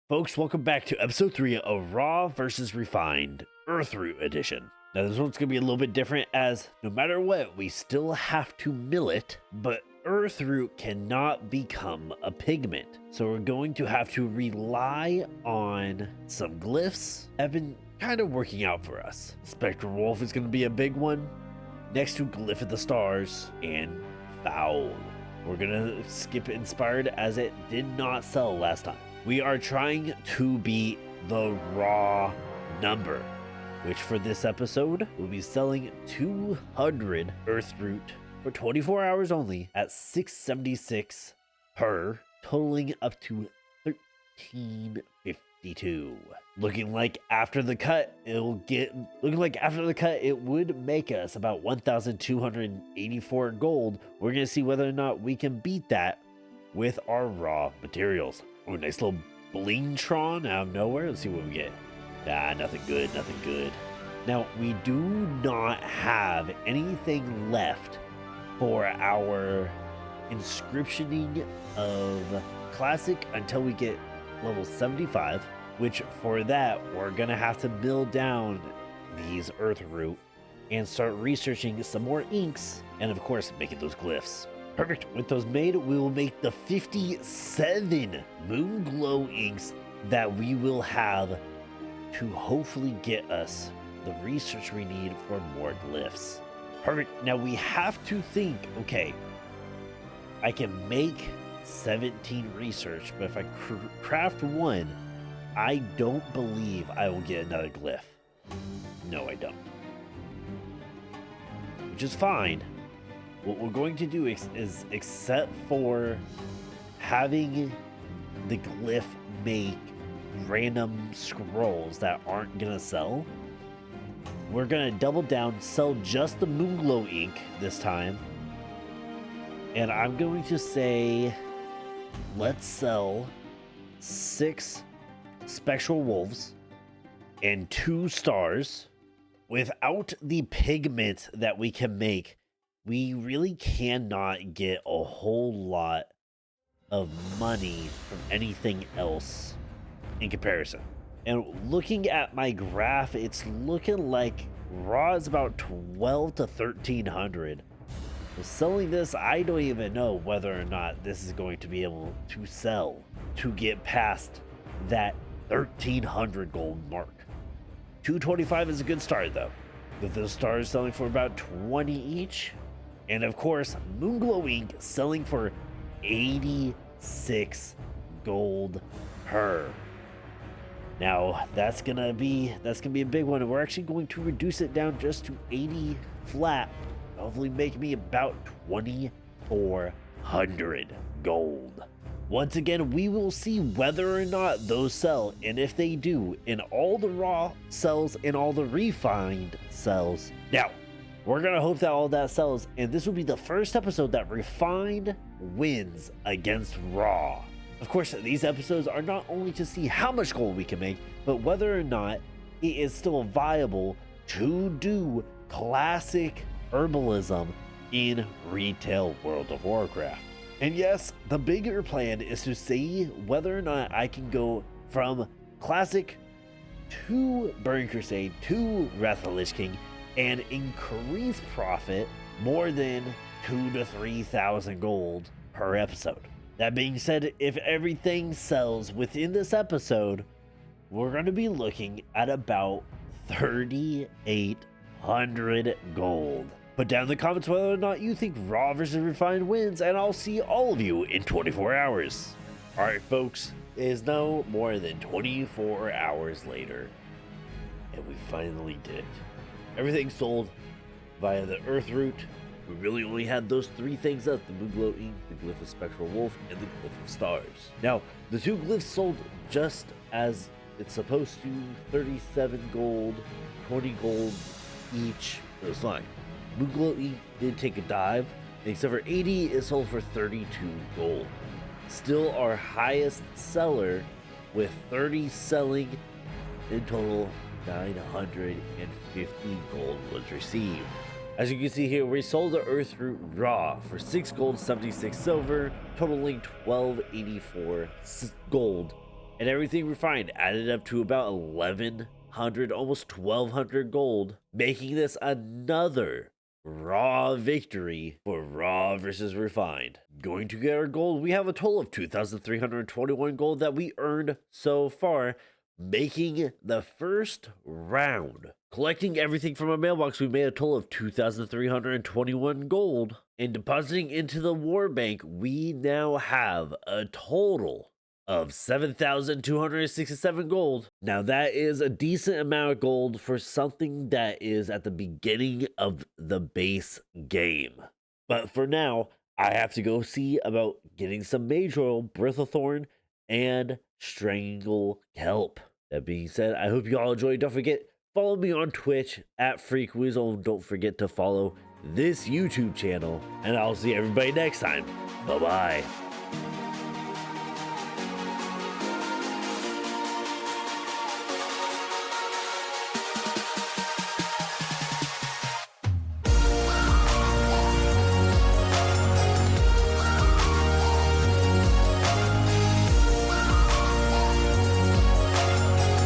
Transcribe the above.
Folks, welcome back to episode 3 of Raw versus Refined Earthroot Edition. Now this one's going to be a little bit different as no matter what, we still have to mill it, but Earthroot cannot become a pigment. So we're going to have to rely on some glyphs that have been kind of working out for us. Spectral Wolf is going to be a big one, next to Glyph of the Stars and Foul. We're going to skip Inspired as it did not sell last time. We are trying to beat the raw number, which for this episode will be selling 200 Earthroot for 24 hours only at 676 per, totaling up to 1352. Looking like after the cut, it would make us about 1,284 gold. We're gonna see whether or not we can beat that with our raw materials. Oh, nice little Blingtron out of nowhere. Let's see what we get. Nothing good, nothing good. Now, we do not have anything left for our inscriptioning of Classic until we get level 75, which for that, we're going to have to mill down these Earthroot and start researching some more inks and, of course, making those glyphs. Perfect. With those made, we will make the 57 moon glow inks that we will have to hopefully get us the research we need for more glyphs. Perfect. Now we have to think, okay, I can make 17 research, but if I craft one, I don't believe I will get another glyph. No, I don't. Which is fine. What we're going to do is except for having the glyph make random scrolls that aren't gonna sell, we're gonna double down, sell just the Moonglow ink this time. And I'm going to say, let's sell 6 Spectral Wolves and 2 stars. Without the pigment that we can make, we really cannot get a whole lot of money from anything else in comparison. And looking at my graph, it's looking like raw is about 12 to 1300. So selling this, I don't even know whether or not this is going to be able to sell to get past that 1300 gold mark. 225 is a good start though, with those stars selling for about 20 each. And of course, Moonglow ink selling for 86 gold per. Now that's gonna be a big one, and we're actually going to reduce it down just to 80 flat. Hopefully make me about 2,400 gold. Once again, we will see whether or not those sell, and if they do, in all the raw sells and all the refined sells. Now, we're going to hope that all that sells, and this will be the first episode that Refined wins against Raw. Of course, these episodes are not only to see how much gold we can make, but whether or not it is still viable to do classic herbalism in retail World of Warcraft. And yes, the bigger plan is to see whether or not I can go from classic to Burning Crusade to Wrath of the Lich King and increase profit more than 2,000 to 3,000 gold per episode. That being said, if everything sells within this episode, we're going to be looking at about 3,800 gold. Put down in the comments whether or not you think Raw versus Refined wins, and I'll see all of you in 24 hours. Alright folks, it is no more than 24 hours later, and we finally did it. Everything sold via the Earthroot. We really only had those 3 things left: the Moonglow ink, the Glyph of Spectral Wolf, and the Glyph of Stars. Now, the 2 glyphs sold just as it's supposed to, 37 gold, 20 gold each. It was fine. Moonglow ink did take a dive, except for 80 is sold for 32 gold. Still our highest seller with 30 selling. In total, 950 gold was received. As you can see here, we sold the Earthroot raw for 6 gold, 76 silver, totaling 1284 gold and everything refined added up to about 1100, almost 1200 gold, making this another raw victory for raw versus refined. Going to get our gold, we have a total of 2321 gold that we earned so far, making the first round. Collecting everything from our mailbox, we made a total of 2321 gold, and depositing into the war bank, we now have a total of 7,267 gold. Now that is a decent amount of gold for something that is at the beginning of the base game. But for now, I have to go see about getting some mage oil, bristlethorn, and strangle kelp. That being said, I hope you all enjoyed. Don't forget, follow me on Twitch at Freakweasel. Don't forget to follow this YouTube channel, and I'll see everybody next time. Bye-bye.